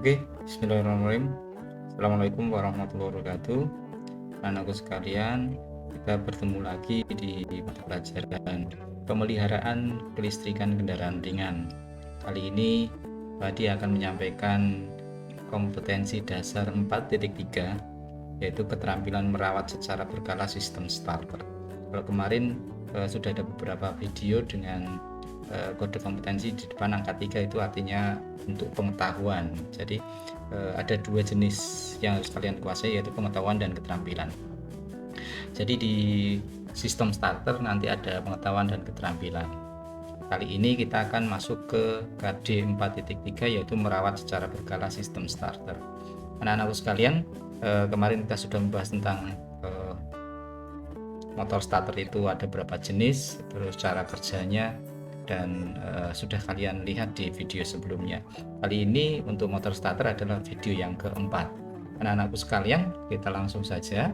Oke, bismillahirrahmanirrahim. Assalamualaikum warahmatullahi wabarakatuh. Anakku sekalian, kita bertemu lagi di mata pelajaran pemeliharaan kelistrikan kendaraan ringan. Kali ini Padi akan menyampaikan kompetensi dasar 4.3, yaitu keterampilan merawat secara berkala sistem starter. Kalau kemarin sudah ada beberapa video dengan kode kompetensi di depan angka 3, itu artinya untuk pengetahuan. Jadi ada dua jenis yang harus kalian kuasai, yaitu pengetahuan dan keterampilan. Jadi di sistem starter nanti ada pengetahuan dan keterampilan. Kali ini kita akan masuk ke KD 4.3, yaitu merawat secara berkala sistem starter. Anak-anakku sekalian, kemarin kita sudah membahas tentang motor starter itu ada berapa jenis, terus cara kerjanya, dan sudah kalian lihat di video sebelumnya. Kali ini untuk motor starter adalah video yang keempat. Anak-anakku sekalian, kita langsung saja.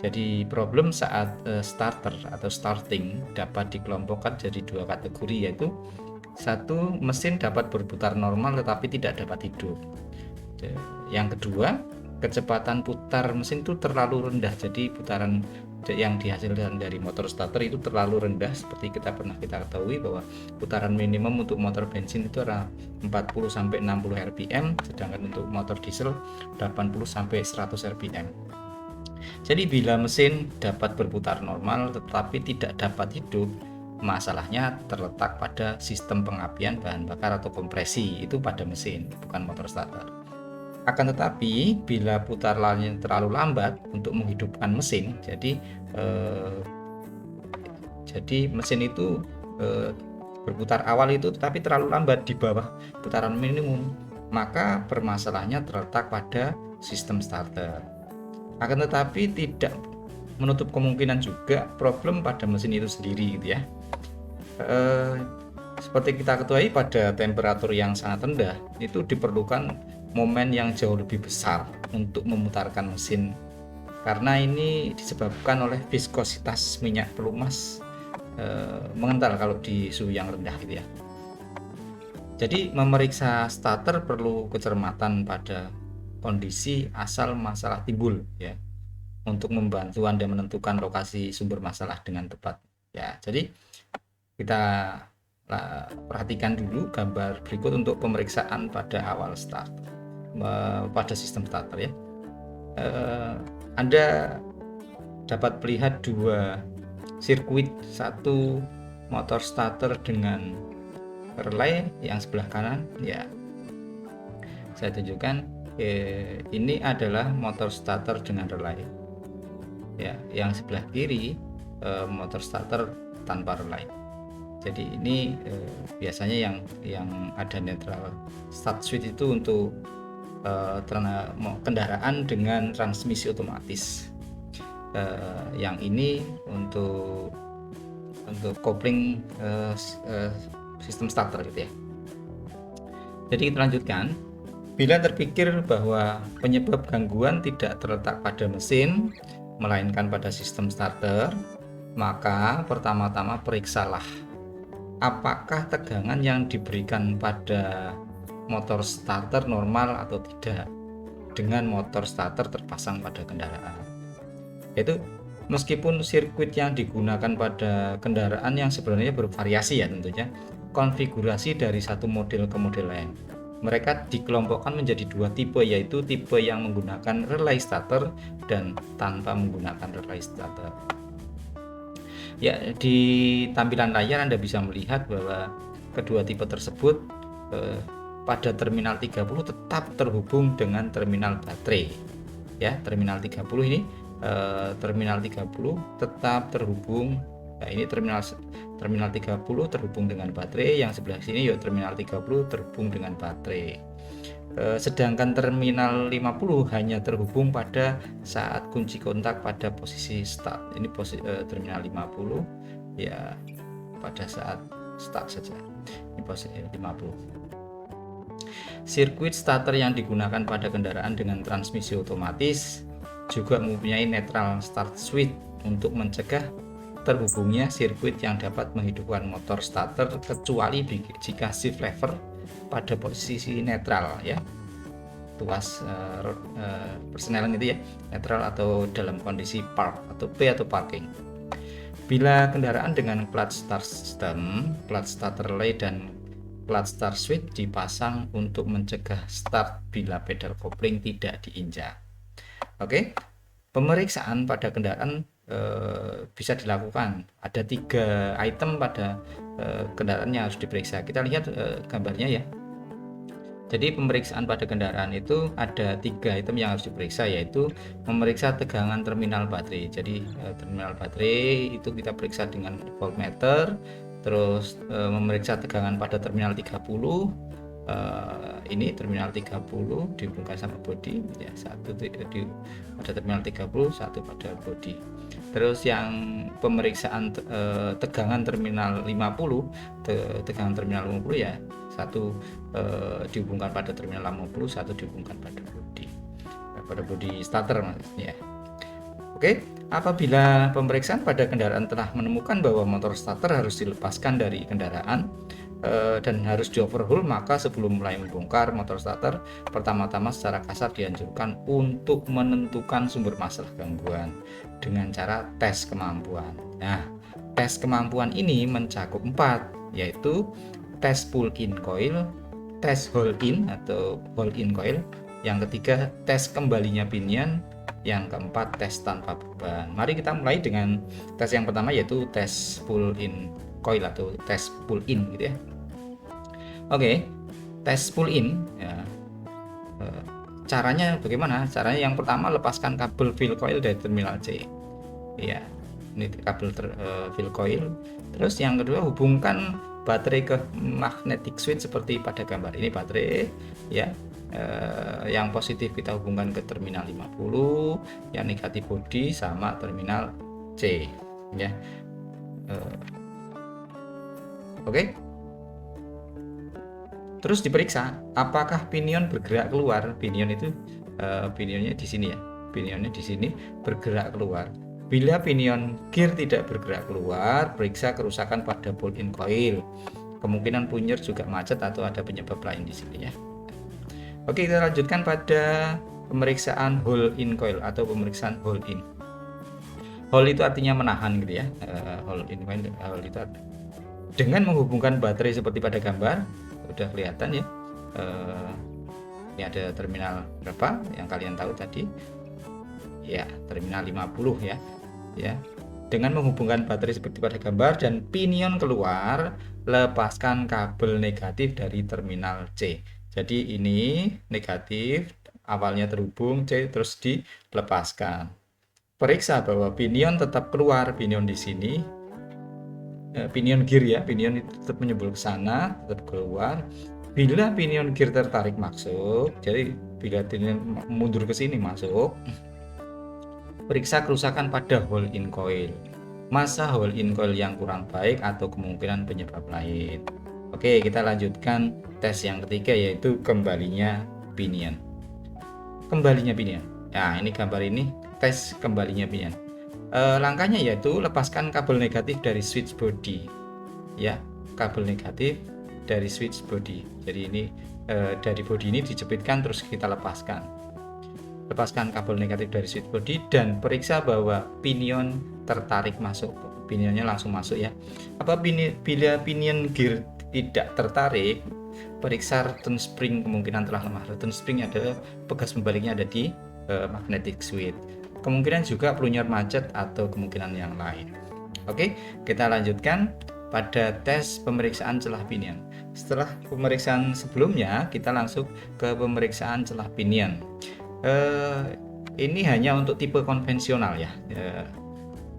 Jadi problem saat starter atau starting dapat dikelompokkan jadi dua kategori, yaitu satu, mesin dapat berputar normal tetapi tidak dapat hidup. Yang kedua, kecepatan putar mesin itu terlalu rendah, jadi putaran yang dihasilkan dari motor starter itu terlalu rendah. Seperti kita ketahui bahwa putaran minimum untuk motor bensin itu adalah 40-60 rpm, sedangkan untuk motor diesel 80-100 rpm. Jadi bila mesin dapat berputar normal tetapi tidak dapat hidup, masalahnya terletak pada sistem pengapian bahan bakar atau kompresi, itu pada mesin, bukan motor starter. Akan tetapi bila putarannya terlalu lambat untuk menghidupkan mesin, jadi mesin itu berputar awal itu tetapi terlalu lambat di bawah putaran minimum, maka permasalahannya terletak pada sistem starter. Akan tetapi tidak menutup kemungkinan juga problem pada mesin itu sendiri, gitu ya. Seperti kita ketahui, pada temperatur yang sangat rendah itu diperlukan momen yang jauh lebih besar untuk memutarkan mesin, karena ini disebabkan oleh viskositas minyak pelumas mengental kalau di suhu yang rendah, gitu ya. Jadi memeriksa starter perlu kecermatan pada kondisi asal masalah timbul, ya, untuk membantu Anda menentukan lokasi sumber masalah dengan tepat, ya. Jadi kita perhatikan dulu gambar berikut untuk pemeriksaan pada awal start pada sistem starter, ya. Anda dapat melihat dua sirkuit, satu motor starter dengan relay yang sebelah kanan, ya. Saya tunjukkan, ini adalah motor starter dengan relay, ya. Yang sebelah kiri motor starter tanpa relay. Jadi ini biasanya yang ada neutral start switch itu untuk kendaraan dengan transmisi otomatis. Yang ini untuk kopling sistem starter, gitu ya. Jadi kita lanjutkan. Bila terpikir bahwa penyebab gangguan tidak terletak pada mesin melainkan pada sistem starter, maka pertama-tama periksalah apakah tegangan yang diberikan pada motor starter normal atau tidak dengan motor starter terpasang pada kendaraan. Yaitu meskipun sirkuit yang digunakan pada kendaraan yang sebenarnya bervariasi, ya, tentunya konfigurasi dari satu model ke model lain, mereka dikelompokkan menjadi dua tipe, yaitu tipe yang menggunakan relay starter dan tanpa menggunakan relay starter. Ya, di tampilan layar Anda bisa melihat bahwa kedua tipe tersebut pada terminal 30 tetap terhubung dengan terminal baterai, ya. Terminal 30 ini terminal 30 tetap terhubung. Nah, ini terminal 30 terhubung dengan baterai, yang sebelah sini yaitu terminal 30 terhubung dengan baterai. Sedangkan terminal 50 hanya terhubung pada saat kunci kontak pada posisi start. Ini terminal 50, ya, pada saat start saja. Ini posisi 50. Sirkuit starter yang digunakan pada kendaraan dengan transmisi otomatis juga mempunyai neutral start switch untuk mencegah terhubungnya sirkuit yang dapat menghidupkan motor starter, kecuali jika shift lever pada posisi netral, ya. tuas persneling gitu ya, netral atau dalam kondisi park atau P atau parking. Bila kendaraan dengan clutch start system, clutch start relay dan clutch start switch dipasang untuk mencegah start bila pedal kopling tidak diinjak. Oke, pemeriksaan pada kendaraan bisa dilakukan. Ada 3 item pada kendaraan yang harus diperiksa. Kita lihat gambarnya ya. Jadi pemeriksaan pada kendaraan itu ada 3 item yang harus diperiksa, yaitu memeriksa tegangan terminal baterai. Jadi terminal baterai itu kita periksa dengan voltmeter, terus memeriksa tegangan pada terminal 30. Ini terminal 30 dihubungkan sama bodi ya, satu pada terminal 30, satu pada bodi. Terus yang pemeriksaan tegangan terminal 50, tegangan terminal 50 ya, satu dihubungkan pada terminal 50, satu dihubungkan pada bodi starter maksudnya. Oke, apabila pemeriksaan pada kendaraan telah menemukan bahwa motor starter harus dilepaskan dari kendaraan dan harus dioverhaul, maka sebelum mulai membongkar motor starter, pertama-tama secara kasar dianjurkan untuk menentukan sumber masalah gangguan dengan cara tes kemampuan. Nah, tes kemampuan ini mencakup 4, yaitu tes pull-in coil, tes hole-in atau hole-in coil, yang ketiga tes kembalinya pinion, yang keempat tes tanpa beban. Mari kita mulai dengan tes yang pertama, yaitu tes pull-in coil atau tes pull-in gitu ya. Oke, tes pull-in ya. Caranya bagaimana? Caranya yang pertama, lepaskan kabel fill coil dari terminal C. Ya, ini kabel fill coil. Terus yang kedua, hubungkan baterai ke magnetic switch seperti pada gambar ini. Baterai ya, yang positif kita hubungkan ke terminal 50, yang negatif body sama terminal C ya. Oke. Terus diperiksa apakah pinion bergerak keluar. Pinion itu pinionnya di sini ya. Pinionnya di sini bergerak keluar. Bila pinion gear tidak bergerak keluar, periksa kerusakan pada pull-in coil. Kemungkinan punyer juga macet atau ada penyebab lain di sini ya. Oke, kita lanjutkan pada pemeriksaan hole-in coil atau pemeriksaan hole-in. Hole itu artinya menahan gitu ya. Hole-in coil, hole itu dengan menghubungkan baterai seperti pada gambar, udah kelihatan ya. Ini ada terminal berapa yang kalian tahu tadi ya, terminal 50 ya. Dengan menghubungkan baterai seperti pada gambar dan pinion keluar, lepaskan kabel negatif dari terminal C. Jadi ini negatif, awalnya terhubung C, terus dilepaskan. Periksa bahwa pinion tetap keluar, pinion di sini, pinion gear ya, pinion itu tetap menyembul ke sana, tetap keluar. Bila pinion gear tertarik masuk, jadi bila pinion mundur ke sini masuk, periksa kerusakan pada hole-in coil, masa hole-in coil yang kurang baik atau kemungkinan penyebab lain. Oke, kita lanjutkan tes yang ketiga, yaitu kembalinya pinion. Kembalinya pinion. Nah, ini gambar ini tes kembalinya pinion. Langkahnya yaitu lepaskan kabel negatif dari switch body. Ya, kabel negatif dari switch body. Jadi ini dari body ini dijepitkan terus kita lepaskan. Lepaskan kabel negatif dari switch body dan periksa bahwa pinion tertarik masuk. Pinionnya langsung masuk ya. Bila pinion gear tidak tertarik, periksa return spring, kemungkinan telah lemah. Return spring adalah pegas pembaliknya ada di magnetic switch. Kemungkinan juga plunyer macet atau kemungkinan yang lain. Oke, kita lanjutkan pada tes pemeriksaan celah pinion. Setelah pemeriksaan sebelumnya, kita langsung ke pemeriksaan celah pinion. Ini hanya untuk tipe konvensional ya,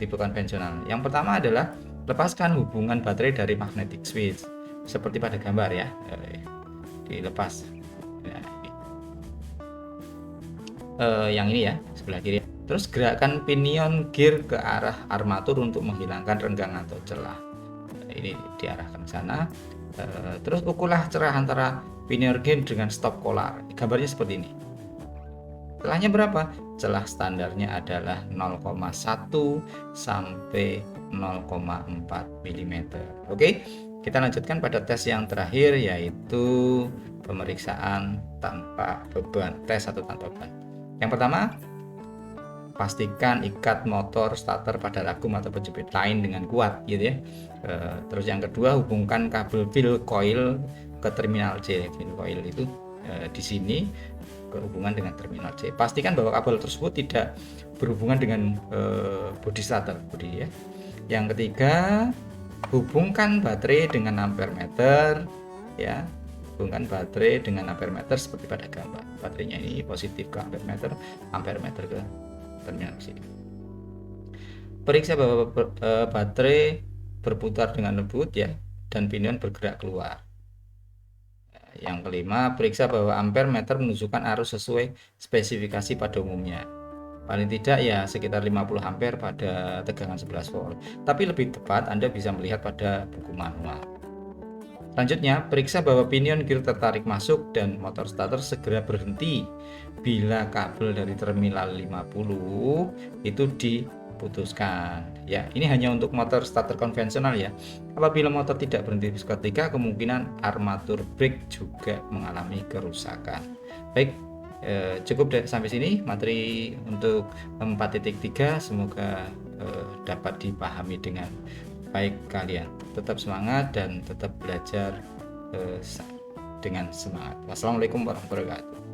tipe konvensional. Yang pertama adalah lepaskan hubungan baterai dari magnetic switch seperti pada gambar ya, dilepas. Yang ini ya, sebelah kiri. Terus gerakan pinion gear ke arah armatur untuk menghilangkan renggang atau celah. Ini diarahkan ke sana. Terus ukurlah celah antara pinion gear dengan stop collar. Gambarnya seperti ini. Celahnya berapa? Celah standarnya adalah 0,1 sampai 0,4 mm. Oke, Kita lanjutkan pada tes yang terakhir, yaitu pemeriksaan tanpa beban, tes atau tanpa beban. Yang pertama, pastikan ikat motor starter pada ragum atau penjepit lain dengan kuat gitu ya. Terus yang kedua, hubungkan kabel fill coil ke terminal C. Fill coil itu di sini berhubungan dengan terminal C. Pastikan bahwa kabel tersebut tidak berhubungan dengan bodi starter, bodi ya. Yang ketiga, hubungkan baterai dengan ampere meter ya. Hubungkan baterai dengan ampere meter seperti pada gambar. Baterainya ini positif ke ampere meter ke terminal C. Periksa bahwa baterai berputar dengan lembut ya, dan pinion bergerak keluar. Yang kelima, periksa bahwa ampere meter menunjukkan arus sesuai spesifikasi pada umumnya. Paling tidak ya sekitar 50 ampere pada tegangan 11 volt. Tapi lebih tepat Anda bisa melihat pada buku manual. Selanjutnya, periksa bahwa pinion gear tertarik masuk dan motor starter segera berhenti bila kabel dari terminal 50 itu diputuskan. Ya, ini hanya untuk motor starter konvensional ya. Apabila motor tidak berhenti seketika, kemungkinan armatur brake juga mengalami kerusakan. Baik, cukup sampai sini materi untuk 4.3. Semoga dapat dipahami dengan baik kalian. Tetap semangat dan tetap belajar dengan semangat. Wassalamualaikum warahmatullahi wabarakatuh.